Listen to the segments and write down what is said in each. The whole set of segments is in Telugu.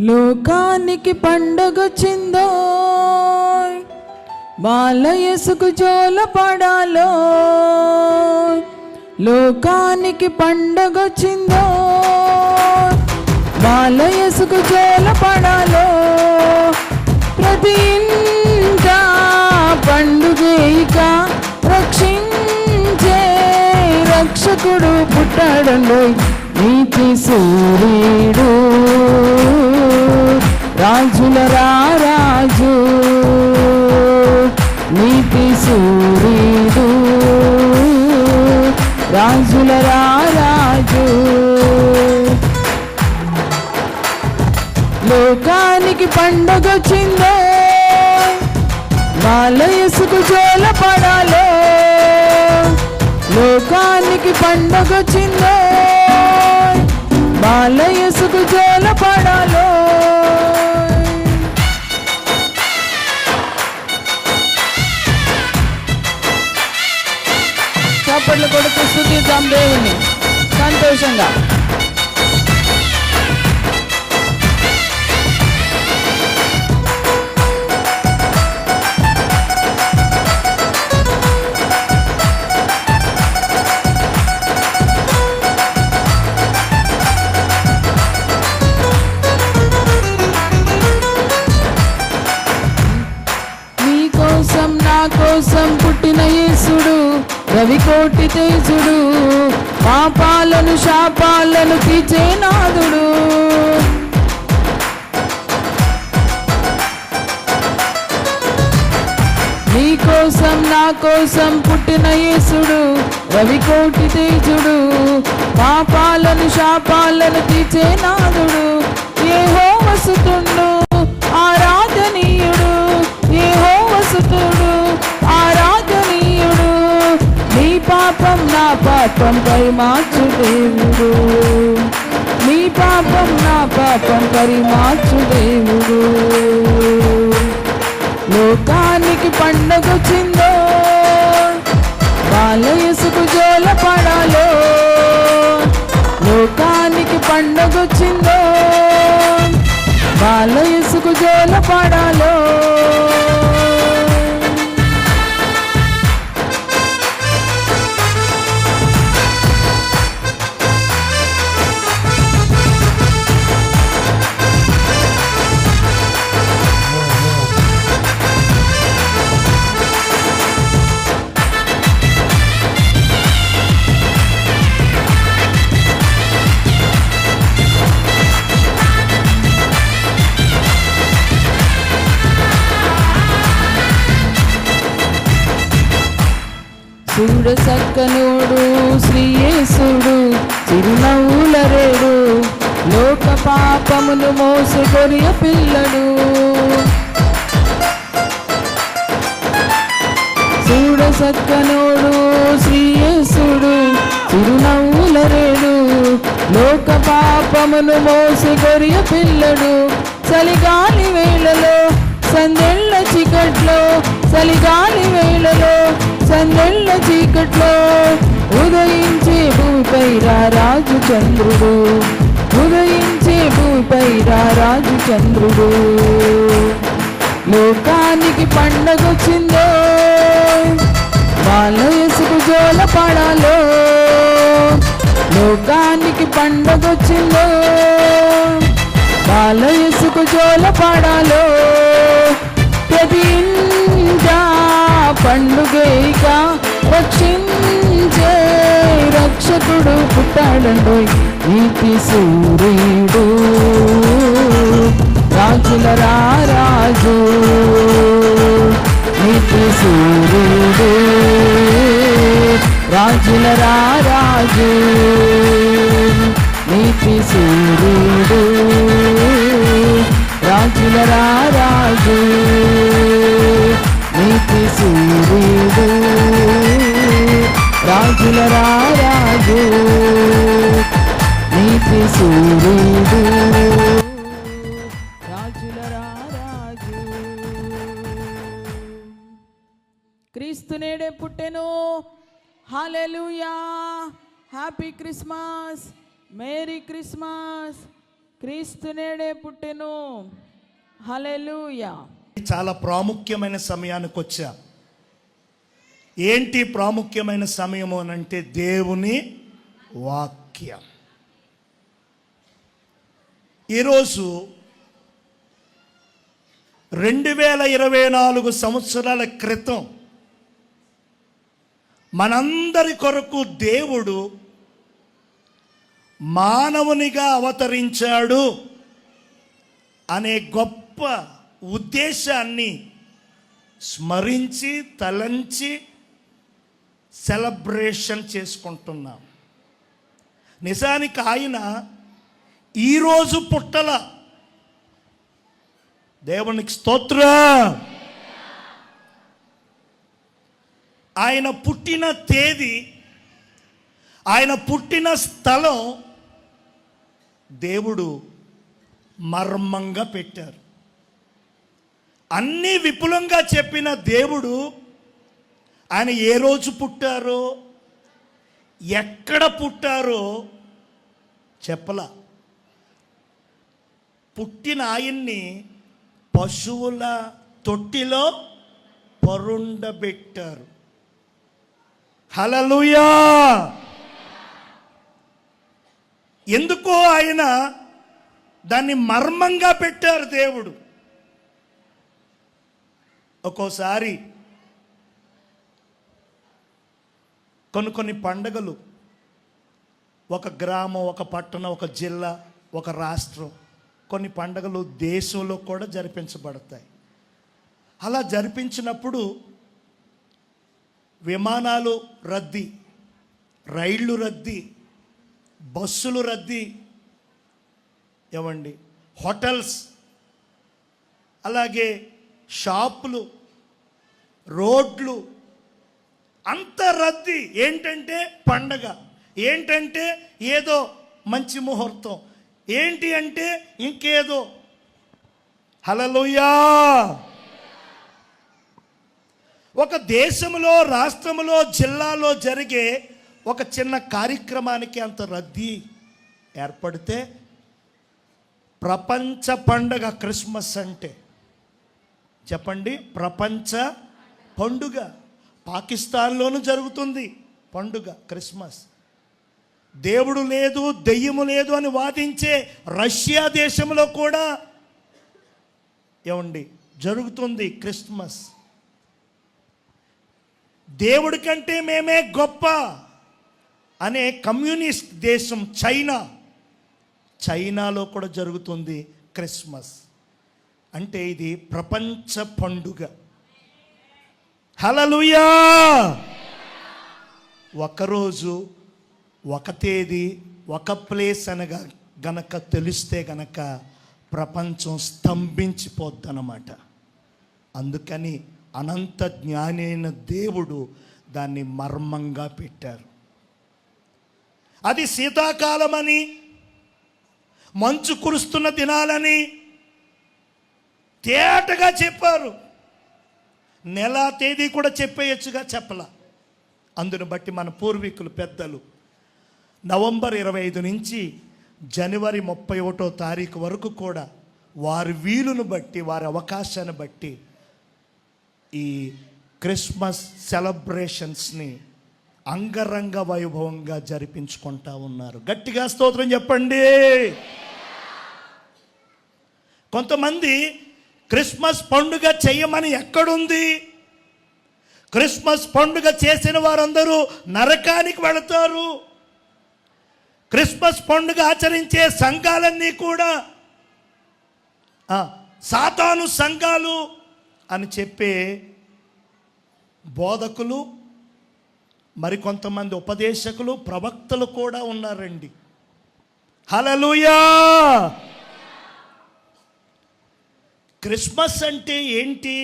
లోకానికి పండగొచ్చిందో, బాలయేసుకు జోల పడాలో. లోకానికి పండగొచ్చిందో, బాలయేసుకు జోల పడాలో. ప్రతి ఇంట పండుగ రక్షించే రక్షకుడు పుట్టాడండో. నీతి సూర్యుడు రాజుల రాజు, నీతి సూర్యుడు రాజుల రాజు. లోకానికి పండగొచ్చిందో, బాలయేసుకు జోల పడాలో. లోకానికి పండగొచ్చిందో, బాలయేసుకు జోల పడాలో. చప్పట్లు కొడుతూ స్తుతిద్దాం దేవుణ్ణి సంతోషంగా. కోసం పుట్టిన యేసుడు రవికోటి తేజుడు, పాపాలను శాపాలను తీర్చే నాథుడు. నీ కోసం నా కోసం పుట్టిన యేసుడు రవికోటి తేజుడు, పాపాలను శాపాలను తీర్చే నాథుడు. యెహోవా సుతుడు ఆరాధనీయుడు, యెహోవా సుతుడు ఆరాధనీయుడు. నీ పాపం నా పాపం పరిమార్చు దేవుడు, నీ పాపం నా పాపం పరిమార్చు దేవుడు. లోకానికి పండగొచ్చిందో, బాలయేసుకు జోల పడాలో. లోకానికి పండగొచ్చిందో, బాలయేసుకు జోల పడాలో. చూడ సక్కనుడు శ్రీ యేసుడు చిరునవ్వుల రేడు, లోక పాపమును మోసు గొర్రె పిల్లడు. చూడ సక్కనుడు శ్రీ యేసుడు చిరునవ్వుల రేడు, లోక పాపమును మోసు గొర్రె పిల్లడు. చలిగాలి వేళలో సందెళ్ళ చీకట్లో, చలిగాలి వేళలో సందెళ్ళ చీకట్లో ఉదయించే భూమిపై రాజు చంద్రుడు, ఉదయించే భూమిపై రాజు చంద్రుడు. లోకానికి పండగొచ్చిందో, బాలయేసుకు జోల పడాలో. లోకానికి పండగొచ్చిందో, బాలయేసుకు జోల పడాలో. ప్రతి ఇంట పండుగగా రక్షించే రక్షకుడు పుట్టాడండో. నీతి సూర్యుడు రాజుల రాజు, నీతి సూర్యుడు రాజుల రాజు, నీతి సూర్యుడు రాజుల రాజు, నీతి సూర్యుడు రాజుల రాజు, నీతి సూర్యుడు రాజుల రాజు. క్రీస్తు నేడే పుట్టెను. Hallelujah. Happy Christmas, merry Christmas. క్రీస్తు నేడే పుట్టెను. హల్లెలూయా. చాలా ప్రాముఖ్యమైన సమయానికి వచ్చా. ఏంటి ప్రాముఖ్యమైన సమయము అని అంటే దేవుని వాక్యం. ఈరోజు 2024 సంవత్సరాల క్రితం మనందరి కొరకు దేవుడు మానవునిగా అవతరించాడు అనే గొప్ప ఉద్దేశాన్ని స్మరించి తలంచి సెలబ్రేషన్ చేసుకుంటున్నాం. నిజానికి ఆయన ఈరోజు పుట్టల. దేవునికి స్తోత్రం. ఆయన పుట్టిన తేదీ, ఆయన పుట్టిన స్థలం దేవుడు మర్మంగా పెట్టారు. అన్నీ విపులంగా చెప్పిన దేవుడు ఆయన ఏ రోజు పుట్టారో ఎక్కడ పుట్టారో చెప్పలా. పుట్టిన ఆయన్ని పశువుల తొట్టిలో పరుండబెట్టారు. హల్లెలూయా. ఎందుకో ఆయన దాన్ని మర్మంగా పెట్టారు దేవుడు. ఒక్కోసారి కొన్ని పండగలు ఒక గ్రామం, ఒక పట్టణం, ఒక జిల్లా, ఒక రాష్ట్రం, కొన్ని పండగలు దేశంలో కూడా జరిపించబడతాయి. అలా జరిపించినప్పుడు విమానాలు రద్దీ, రైళ్ళు రద్దీ, బస్సులు రద్దీ, ఏమండి హోటల్స్, అలాగే షాపులు, రోడ్లు అంత రద్దీ. ఏంటంటే పండగ, ఏంటంటే ఏదో మంచి ముహూర్తం, ఏంటి అంటే ఇంకేదో. హల్లెలూయా. ఒక దేశంలో, రాష్ట్రంలో, జిల్లాలో జరిగే ఒక చిన్న కార్యక్రమానికి అంత రద్దీ ఏర్పడితే ప్రపంచ పండుగ క్రిస్మస్ అంటే చెప్పండి, ప్రపంచ పండుగ. పాకిస్తాన్లోనూ జరుగుతుంది పండుగ క్రిస్మస్. దేవుడు లేదు, దెయ్యము లేదు అని వాదించే రష్యా దేశంలో కూడా ఏమండి జరుగుతుంది క్రిస్మస్. దేవుడి కంటే మేమే గొప్ప అనే కమ్యూనిస్ట్ దేశం చైనాలో కూడా జరుగుతుంది క్రిస్మస్. అంటే ఇది ప్రపంచ పండుగ. హల్లెలూయా. ఒకరోజు, ఒక తేదీ, ఒక ప్లేస్ అనగా గనక తెలిస్తే గనక ప్రపంచం స్తంభించిపోద్దన్నమాట. అందుకని అనంత జ్ఞాని అయిన దేవుడు దాన్ని మర్మంగా పెట్టారు. అది శీతాకాలమని, మంచు కురుస్తున్న దినాలని తేటగా చెప్పారు. నెల తేదీ కూడా చెప్పేయచ్చుగా, చెప్పలా. అందును బట్టి మన పూర్వీకులు పెద్దలు నవంబర్ 25 నుంచి జనవరి 31వ తారీఖు వరకు కూడా వారి వీలును బట్టి, వారి అవకాశాన్ని బట్టి ఈ క్రిస్మస్ సెలబ్రేషన్స్ని అంగరంగ వైభవంగా జరిపించుకుంటా ఉన్నారు. గట్టిగా స్తోత్రం చెప్పండి. కొంతమంది క్రిస్మస్ పండుగ చెయ్యమని ఎక్కడుంది? క్రిస్మస్ పండుగ చేసిన వారందరూ నరకానికి వెళతారు. క్రిస్మస్ పండుగ ఆచరించే సంఘాలన్నీ కూడా సాతాను సంఘాలు అని చెప్పే బోధకులు, మరికొంతమంది ఉపదేశకులు, ప్రవక్తలు కూడా ఉన్నారండి. హల్లెలూయా. క్రిస్మస్ అంటే ఏంటి?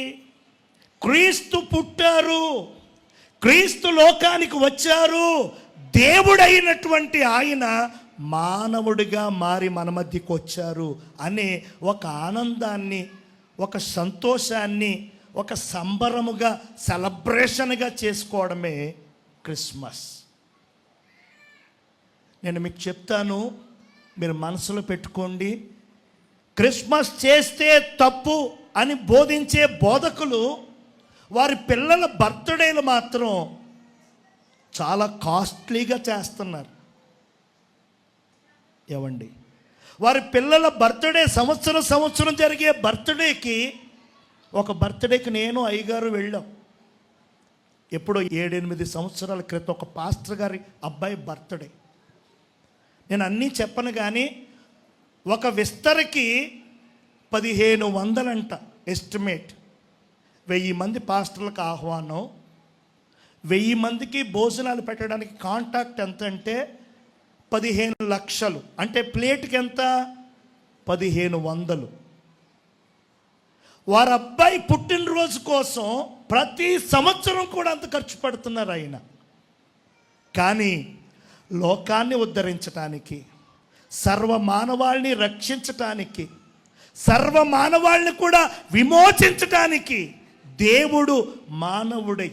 క్రీస్తు పుట్టారు, క్రీస్తు లోకానికి వచ్చారు, దేవుడైనటువంటి ఆయన మానవుడిగా మారి మన మధ్యకు వచ్చారు అనే ఒక ఆనందాన్ని, ఒక సంతోషాన్ని, ఒక సంబరముగా, సెలబ్రేషన్గా చేసుకోవడమే క్రిస్మస్. నేను మీకు చెప్తాను, మీరు మనసులో పెట్టుకోండి. క్రిస్మస్ చేస్తే తప్పు అని బోధించే బోధకులు వారి పిల్లల బర్త్డేలు మాత్రం చాలా కాస్ట్లీగా చేస్తున్నారు. ఏవండి, వారి పిల్లల బర్త్డే సంవత్సరం జరిగే బర్త్డేకి, ఒక బర్త్డేకి నేను అయ్యగారు వెళ్ళాం. ఎప్పుడో 7-8 సంవత్సరాల క్రితం ఒక పాస్టర్ గారి అబ్బాయి బర్త్డే. నేను అన్నీ చెప్పను కానీ ఒక విస్తరకి 1500 అంట ఎస్టిమేట్. 1000 మంది పాస్టర్లకు ఆహ్వానం, 1000 మందికి భోజనాలు పెట్టడానికి కాంటాక్ట్ ఎంత అంటే 15 లక్షలు. అంటే ప్లేట్కి ఎంత? 1500. వారి అబ్బాయి పుట్టినరోజు కోసం ప్రతి సంవత్సరం కూడా అంత ఖర్చు పెడుతున్నారు ఆయన. కానీ లోకాన్ని ఉద్ధరించటానికి, సర్వమానవాళిని రక్షించటానికి, సర్వమానవాళిని కూడా విమోచించటానికి దేవుడు మానవుడై,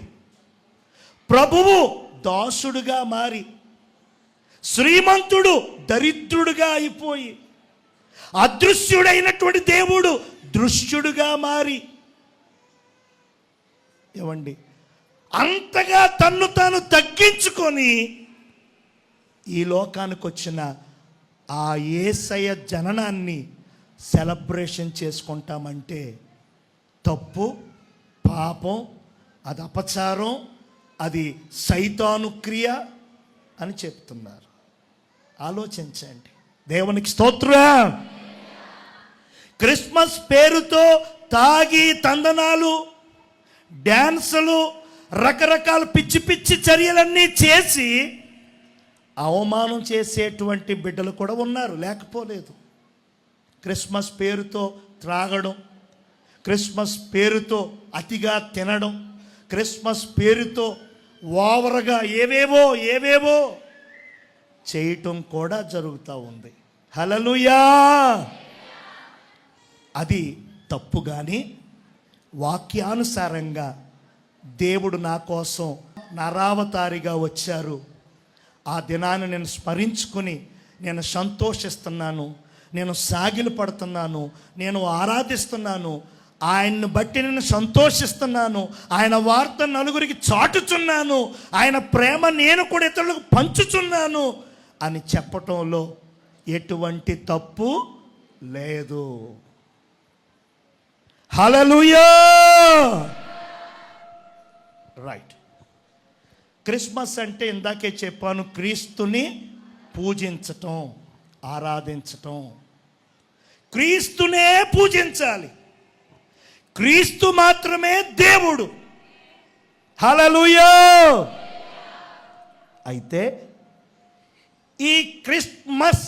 ప్రభువు దాసుడుగా మారి, శ్రీమంతుడు దరిద్రుడుగా అయిపోయి, అదృశ్యుడైనటువంటి దేవుడు దృశ్యుడుగా మారి, ఏమండి, అంతగా తన్ను తాను తగ్గించుకొని ఈ లోకానికి వచ్చిన ఆ యేసయ్య జననాన్ని సెలబ్రేషన్ చేసుకుంటామంటే తప్పు, పాపం, అది అపచారం, అది సైతాను క్రియ అని చెప్తున్నారు. ఆలోచించండి. దేవునికి స్తోత్రం. క్రిస్మస్ పేరుతో తాగి తందనాలు, డ్యాన్సులు, రకరకాల పిచ్చి పిచ్చి చర్యలన్నీ చేసి అవమానం చేసేటువంటి బిడ్డలు కూడా ఉన్నారు, లేకపోలేదు. క్రిస్మస్ పేరుతో త్రాగడం, క్రిస్మస్ పేరుతో అతిగా తినడం, క్రిస్మస్ పేరుతో ఓవర్గా ఏవేవో చేయటం కూడా జరుగుతూ ఉంది. హల్లెలూయా. అది తప్పు. కానీ వాక్యానుసారంగా దేవుడు నా కోసం నరావతారిగా వచ్చారు. ఆ దినాన్ని నేను స్మరించుకుని నేను సంతోషిస్తున్నాను, నేను సాగిలు పడుతున్నాను, నేను ఆరాధిస్తున్నాను, ఆయన్ని బట్టి నేను సంతోషిస్తున్నాను, ఆయన వార్త నలుగురికి చాటుచున్నాను, ఆయన ప్రేమ నేను కూడా ఇతరులకు పంచుచున్నాను అని చెప్పటంలో ఎటువంటి తప్పు లేదు. హల్లెలూయా. రైట్. క్రిస్మస్ అంటే ఇందాకే చెప్పాను, క్రీస్తుని పూజించటం, ఆరాధించటం. క్రీస్తునే పూజించాలి. క్రీస్తు మాత్రమే దేవుడు. హల్లెలూయా. అయితే ఈ క్రిస్మస్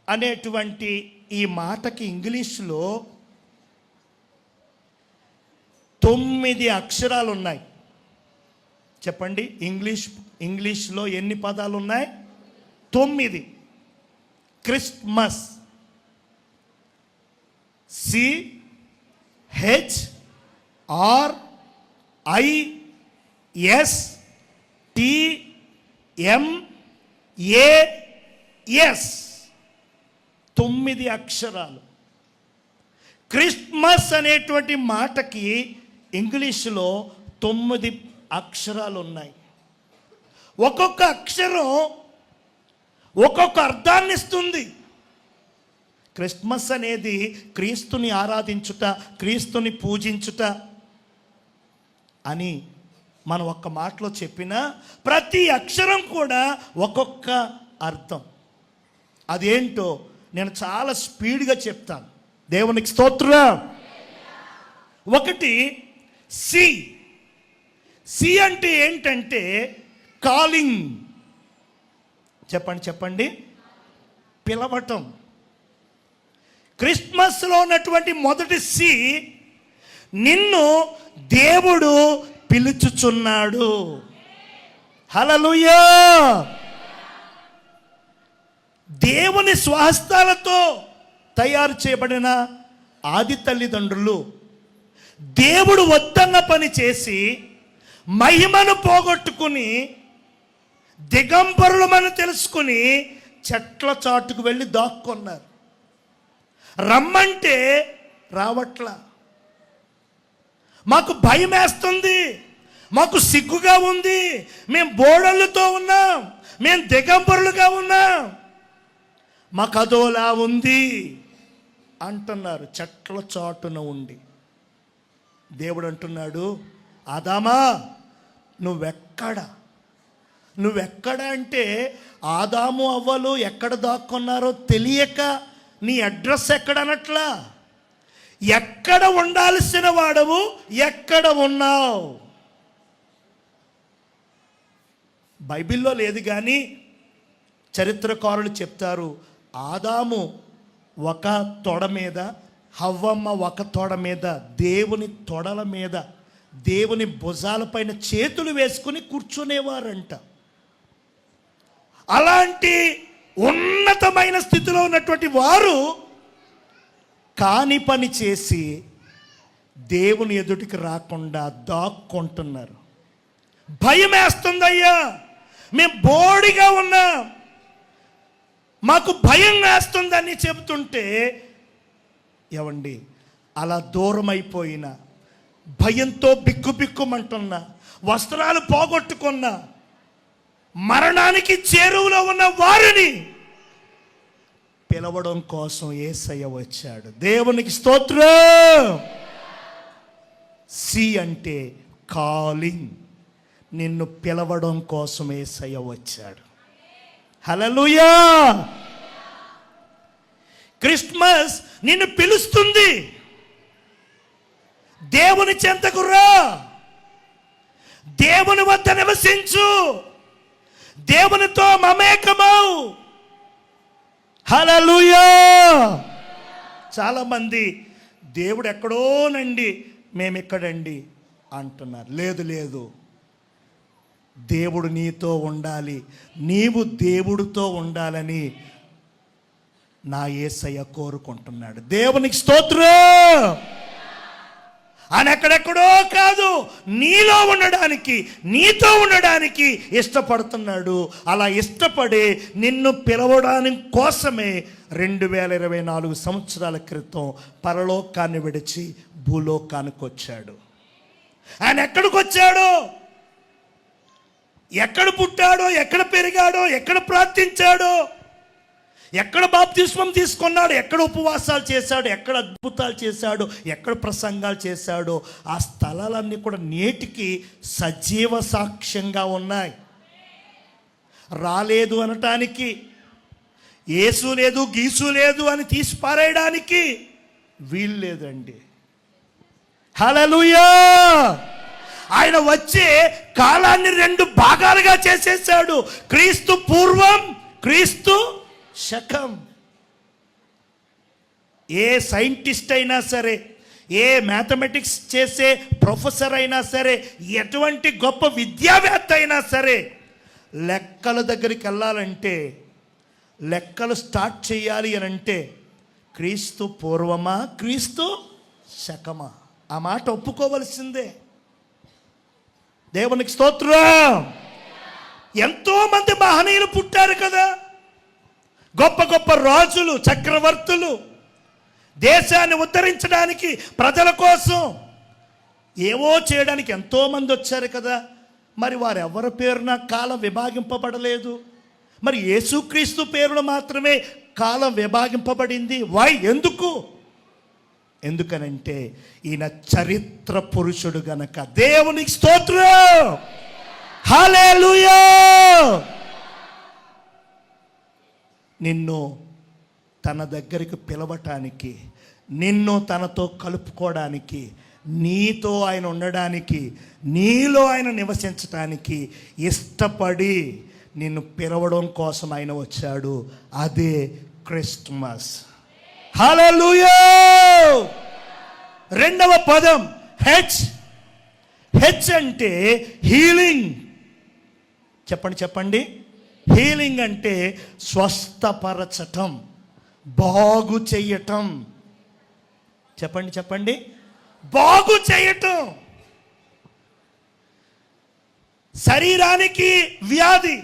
అనేటువంటి ఈ మాటకి ఇంగ్లీష్లో 9 అక్షరాలు ఉన్నాయి. చెప్పండి, ఇంగ్లీష్లో ఎన్ని పదాలు ఉన్నాయి? 9. Christmas, CHRISTMAS. 9 అక్షరాలు. క్రిస్మస్ అనేటువంటి మాటకి ఇంగ్లీష్లో 9 అక్షరాలు ఉన్నాయి. ఒక్కొక్క అక్షరం ఒక్కొక్క అర్థాన్ని ఇస్తుంది. క్రిస్మస్ అనేది క్రీస్తుని ఆరాధించుట, క్రీస్తుని పూజించుట అని మనం ఒక్క మాటలో చెప్పినా ప్రతి అక్షరం కూడా ఒక్కొక్క అర్థం. అదేంటో నేను చాలా స్పీడ్గా చెప్తాను. దేవునికి స్తోత్రం. ఒకటి సి. సి అంటే ఏంటంటే కాలింగ్. చెప్పండి. పిలవటం. క్రిస్మస్లో ఉన్నటువంటి మొదటి సి, నిన్ను దేవుడు పిలుచుచున్నాడు. హల్లెలూయా. దేవుని స్వహస్తాలతో తయారు చేయబడిన ఆది తల్లిదండ్రులు దేవుడు వద్దన్న పని చేసి మహిమను పోగొట్టుకుని దిగంబరులమని తెలుసుకుని చెట్ల చాటుకు వెళ్ళి దాక్కున్నారు. రమ్మంటే రావట్లా. మాకు భయం వేస్తుంది, మాకు సిగ్గుగా ఉంది, మేము బోడళ్ళతో ఉన్నాం, మేము దిగంబరులుగా ఉన్నాం, మాకు అదోలా ఉంది అంటున్నారు చెట్ల చాటున ఉండి. దేవుడు అంటున్నాడు, ఆదామా నువ్వెక్కడ అంటే ఆదాము అవ్వలు ఎక్కడ దాక్కున్నారో తెలియక నీ అడ్రస్ ఎక్కడ అనట్లా, ఎక్కడ ఉండాల్సిన వాడవు ఎక్కడ ఉన్నావు. బైబిల్లో లేదు కానీ చరిత్రకారులు చెప్తారు, ఆదాము ఒక తొడ మీద, హవ్వమ్మ ఒక తొడ మీద, దేవుని తొడల మీద, దేవుని భుజాలపైన చేతులు వేసుకుని కూర్చునేవారంట. అలాంటి ఉన్నతమైన స్థితిలో ఉన్నటువంటి వారు కాని పని చేసి దేవుని ఎదుటికి రాకుండా దాక్కుంటున్నారు. భయం వేస్తుందయ్యా, మేము బోడిగా ఉన్నాం, మాకు భయం వేస్తుందని చెబుతుంటే, ఏమండి అలా దూరం అయిపోయిన, భయంతో బిక్కుబిక్కుమంటున్నా, వస్త్రాలు పోగొట్టుకున్న, మరణానికి చేరువలో ఉన్న వారిని పిలవడం కోసం యేసయ్య వచ్చాడు. దేవునికి స్తోత్రం. సి అంటే కాలింగ్, నిన్ను పిలవడం కోసం యేసయ్య వచ్చాడు. హల్లెలూయా. క్రిస్మస్ నిన్ను పిలుస్తుంది, దేవుని చెంతకు రా, దేవుని వద్ద నివసించు, దేవునితో మమేకమవు. హల్లెలూయా. చాలా మంది దేవుడు ఎక్కడోనండి మేమిక్కడండి అంటున్నారు. లేదు, దేవుడు నీతో ఉండాలి, నీవు దేవుడితో ఉండాలని నా యేసయ్య కోరుకుంటున్నాడు. దేవునికి స్తోత్రం. ఆయన ఎక్కడెక్కడో కాదు, నీలో ఉండడానికి, నీతో ఉండడానికి ఇష్టపడుతున్నాడు. అలా ఇష్టపడి నిన్ను పిలవడానికి కోసమే 2024 సంవత్సరాల క్రితం పరలోకాన్ని విడిచి భూలోకానికి వచ్చాడు. ఆయన ఎక్కడికి వచ్చాడో, ఎక్కడ పుట్టాడో, ఎక్కడ పెరిగాడో, ఎక్కడ ప్రార్థించాడో, ఎక్కడ బాప్తిస్మం తీసుకున్నాడు, ఎక్కడ ఉపవాసాలు చేశాడు, ఎక్కడ అద్భుతాలు చేశాడు, ఎక్కడ ప్రసంగాలు చేశాడో, ఆ స్థలాలన్నీ కూడా నేటికి సజీవ సాక్ష్యంగా ఉన్నాయి. రాలేదు అనటానికి, యేసు లేదు గీసు లేదు అని తీసి పారేయడానికి వీలు లేదండి. హల్లెలూయా. ఆయన వచ్చే కాలాన్ని 2 భాగాలుగా చేసేసాడు. క్రీస్తు పూర్వం, క్రీస్తు శకం. ఏ సైంటిస్ట్ అయినా సరే, ఏ మ్యాథమెటిక్స్ చేసే ప్రొఫెసర్ అయినా సరే, ఎటువంటి గొప్ప విద్యావేత్త అయినా సరే, లెక్కల దగ్గరికి వెళ్ళాలంటే, లెక్కలు స్టార్ట్ చేయాలి అని అంటే క్రీస్తు పూర్వమా క్రీస్తు శకమా, ఆ మాట ఒప్పుకోవలసిందే. దేవునికి స్తోత్రం. ఎంతో మంది మహనీయులు పుట్టారు కదా, గొప్ప గొప్ప రాజులు, చక్రవర్తులు, దేశాన్ని ఉద్ధరించడానికి, ప్రజల కోసం ఏవో చేయడానికి ఎంతోమంది వచ్చారు కదా. మరి వారెవరి పేరున కాలం విభాగింపబడలేదు, మరి యేసుక్రీస్తు పేరున మాత్రమే కాలం విభాగింపబడింది. వై? ఎందుకు? ఎందుకనంటే ఈయన చరిత్ర పురుషుడు గనక. దేవునికి స్తోత్రం. హల్లెలూయా. నిన్ను తన దగ్గరికి పిలవటానికి, నిన్ను తనతో కలుపుకోవడానికి, నీతో ఆయన ఉండడానికి, నీలో ఆయన నివసించటానికి ఇష్టపడి నిన్ను పిలవడం కోసం ఆయన వచ్చాడు. అదే క్రిస్మస్. హల్లెలూయా. 2వ పదం హెచ్. హెచ్ అంటే హీలింగ్. చెప్పండి. హీలింగ్ అంటే స్వస్థపరచటం, బాగు చెయ్యటం. చెప్పండి. బాగు చేయటం. శరీరానికి వ్యాధి,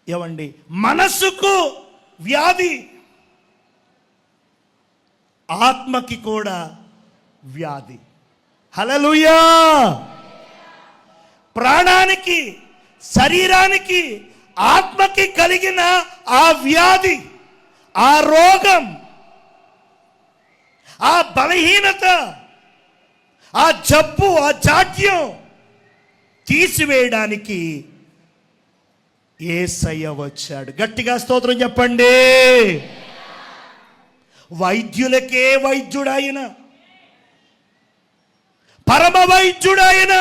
ఏమండి, మనస్సుకు వ్యాధి, ఆత్మకి కూడా వ్యాధి. హల్లెలూయా. ప్రాణానికి, శరీరానికి, ఆత్మకి కలిగిన ఆ వ్యాధి, ఆ రోగం, ఆ బలహీనత, ఆ జబ్బు, ఆ జాడ్యం తీసివేయడానికి యేసయ్య వచ్చాడు. గట్టిగా స్తోత్రం చెప్పండి. వైద్యులకే వైద్యుడాయన, పరమ వైద్యుడాయన.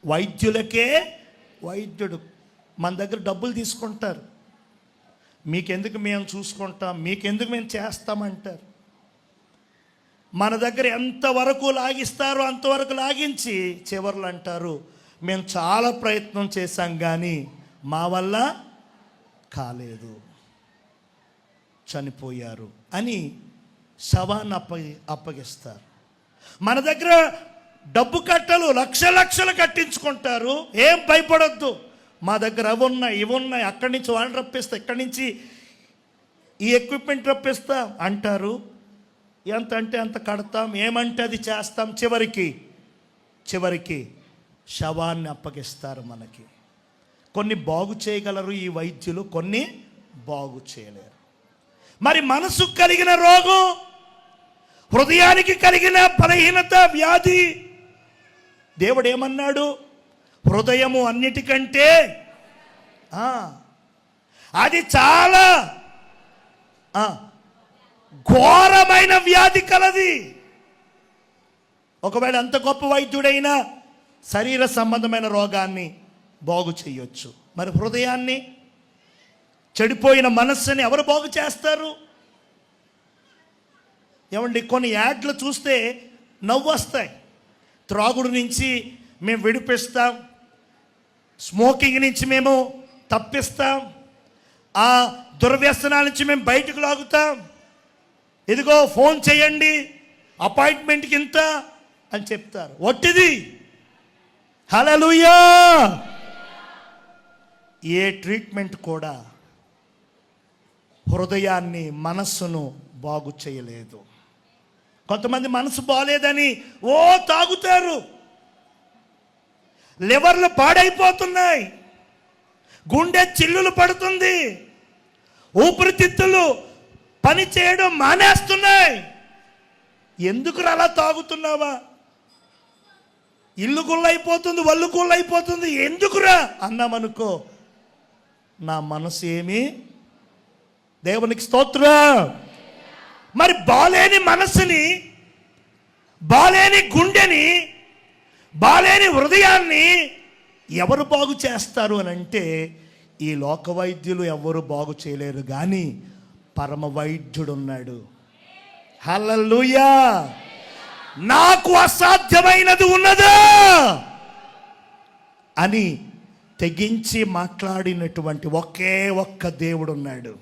వైద్యులకే వైద్యుడు. మన దగ్గర డబ్బులు తీసుకుంటారు. మీకెందుకు మేము చూసుకుంటాం, మీకెందుకు మేము చేస్తామంటారు. మన దగ్గర ఎంతవరకు లాగిస్తారో అంతవరకు లాగించి చివర్లు అంటారు, మేము చాలా ప్రయత్నం చేశాం కానీ మా వల్ల కాలేదు, చనిపోయారు అని శవాన్ని అప్పగిస్తారు. మన దగ్గర డబ్బు కట్టలు లక్షలు కట్టించుకుంటారు. ఏం భయపడొద్దు, మా దగ్గర అవి ఉన్నాయి, ఇవి ఉన్నాయి, అక్కడి నుంచి వాళ్ళని రప్పిస్తా, ఇక్కడి నుంచి ఈ ఎక్విప్మెంట్ రప్పిస్తా అంటారు. ఎంత అంటే అంత కడతాం, ఏమంటే అది చేస్తాం. చివరికి శవాన్ని అప్పగిస్తారు మనకి. కొన్ని బాగు చేయగలరు ఈ వైద్యులు, కొన్ని బాగు చేయలేరు. మరి మనసుకు కలిగిన రోగం, హృదయానికి కలిగిన బలహీనత, వ్యాధి, దేవుడు ఏమన్నాడు? హృదయము అన్నిటికంటే అది చాలా ఘోరమైన వ్యాధి కలది. ఒకవేళ అంత గొప్ప వైద్యుడైనా శరీర సంబంధమైన రోగాన్ని బాగు చేయొచ్చు, మరి హృదయాన్ని, చెడిపోయిన మనస్సుని ఎవరు బాగు చేస్తారు? ఏమండి, కొన్ని యాడ్లు చూస్తే నవ్వు వస్తాయి. త్రాగుడు నుంచి మేము విడిపిస్తాం, స్మోకింగ్ నుంచి మేము తప్పిస్తాం, ఆ దుర్వ్యసనాల నుంచి మేము బయటకు లాగుతాం, ఇదిగో ఫోన్ చేయండి, అపాయింట్మెంట్కి ఇంత అని చెప్తారు. ఒట్టిది. హల్లెలూయా. ఏ ట్రీట్మెంట్ కూడా హృదయాన్ని, మనస్సును బాగు చేయలేదు. కొంతమంది మనసు బాగలేదని తాగుతారు, లివర్లు పాడైపోతున్నాయి, గుండె చిల్లులు పడుతుంది, ఊపిరితిత్తులు పని చేయడం మానేస్తున్నాయి. ఎందుకు అలా తాగుతున్నావా? ఇల్లు గుళ్ళైపోతుంది, వల్లు గుళ్ళైపోతుంది, ఎందుకురా అన్నామనుకో, నా మనసు ఏమి, దేవునికి స్తోత్రం. మరి బాలేని మనసుని, బాలేని గుండెని, బాలేని హృదయాన్ని ఎవరు బాగు చేస్తారు అని అంటే, ఈ లోక వైద్యులు ఎవరు బాగు చేయలేరు, కానీ పరమ వైద్యుడు ఉన్నాడు. హల్లెలూయా. నాకు అసాధ్యమైనది ఉన్నదా అని తెగించి మాట్లాడినటువంటి ఒకే ఒక్క దేవుడు ఉన్నాడు.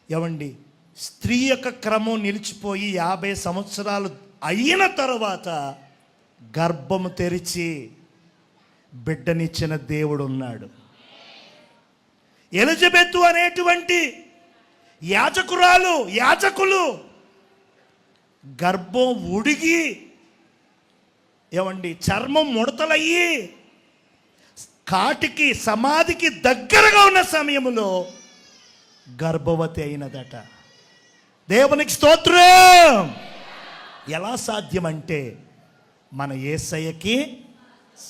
ఏమండి, స్త్రీ యొక్క క్రమం నిలిచిపోయి 50 సంవత్సరాలు అయిన తర్వాత గర్భము తెరిచి బిడ్డనిచ్చిన దేవుడు ఉన్నాడు. ఎలిజబెత్ అనేటువంటి యాజకులు గర్భం ఉడిగి, ఏమండి, చర్మం ముడతలయ్యి కాటికి, సమాధికి దగ్గరగా ఉన్న సమయంలో గర్భవతి అయినదట. దేవునికి స్తోత్రం. ఎలా సాధ్యమంటే మన యేసయ్యకి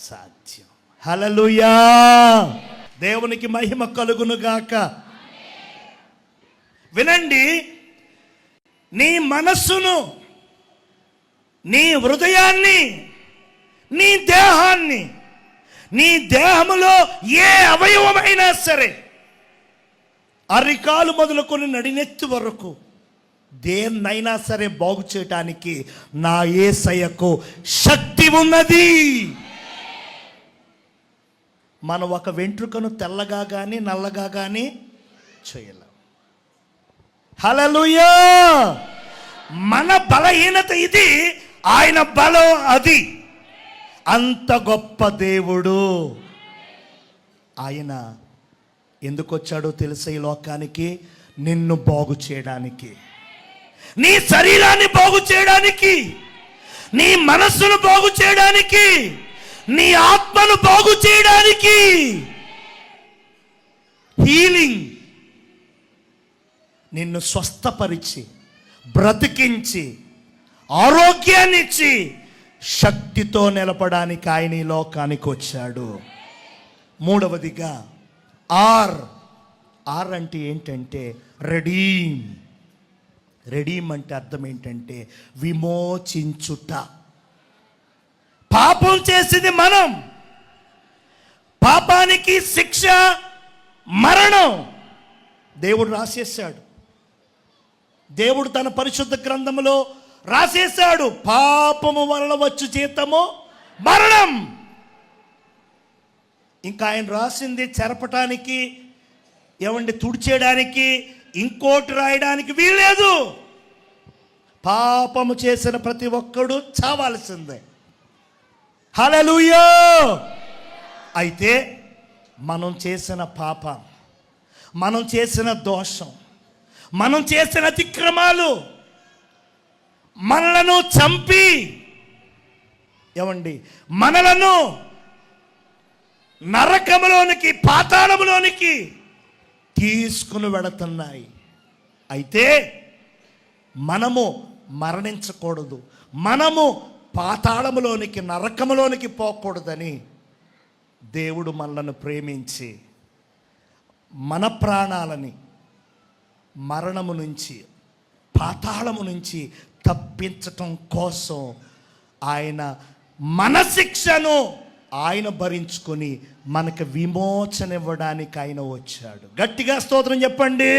సాధ్యం. హల్లెలూయా. దేవునికి మహిమ కలుగును గాక. వినండి, నీ మనస్సును, నీ హృదయాన్ని, నీ దేహాన్ని, నీ దేహములో ఏ అవయవమైనా సరే, అరికాలు మొదలుకొని నడినెత్తి వరకు దేన్నైనా సరే బాగు చేయటానికి నా యేసయ్యకు శక్తి ఉన్నది. మనం ఒక వెంట్రుకను తెల్లగా కానీ నల్లగా కానీ చేయలేం. హల్లెలూయా. మన బలహీనత ఇది, ఆయన బలం అది. అంత గొప్ప దేవుడు ఆయన ఎందుకు వచ్చాడో తెలుసా ఈ లోకానికి? నిన్ను బాగు చేయడానికి, నీ శరీరాన్ని బాగు చేయడానికి, నీ మనస్సును బాగు చేయడానికి, నీ ఆత్మను బాగు చేయడానికి. హీలింగ్, నిన్ను స్వస్థపరిచి, బ్రతికించి, ఆరోగ్యాన్ని ఇచ్చి, శక్తితో నిలపడానికి ఆయన ఈ లోకానికి వచ్చాడు. మూడవదిగా ఆర్ అంటే ఏంటంటే రెడీమ్. రెడీమ్ అంటే అర్థం ఏంటంటే విమోచించుట. పాపం చేసింది మనం, పాపానికి శిక్ష మరణం దేవుడు రాసేశాడు. దేవుడు తన పరిశుద్ధ గ్రంథములో రాసేశాడు, పాపము వలన వచ్చు జీతము మరణం. ఇంకా ఆయన రాసింది చెరపటానికి, తుడిచేయడానికి, ఇంకోటి రాయడానికి వీల్లేదు. పాపము చేసిన ప్రతి ఒక్కడు చావాల్సిందే. హల్లెలూయా. అయితే మనం చేసిన పాపం, మనం చేసిన దోషం, మనం చేసిన అతిక్రమాలు మనలను చంపి మనలను నరకములోనికి, పాతాళములోనికి తీసుకుని వెళుతున్నాయి. అయితే మనము మరణించకూడదు, మనము పాతాళములోనికి, నరకములోనికి పోకూడదని దేవుడు మనలను ప్రేమించి మన ప్రాణాలని మరణము నుంచి, పాతాళము నుంచి తప్పించటం కోసం ఆయన మన శిక్షను ఆయన భరించుకొని మనకు విమోచన ఇవ్వడానికి ఆయన వచ్చాడు. గట్టిగా స్తోత్రం చెప్పండి.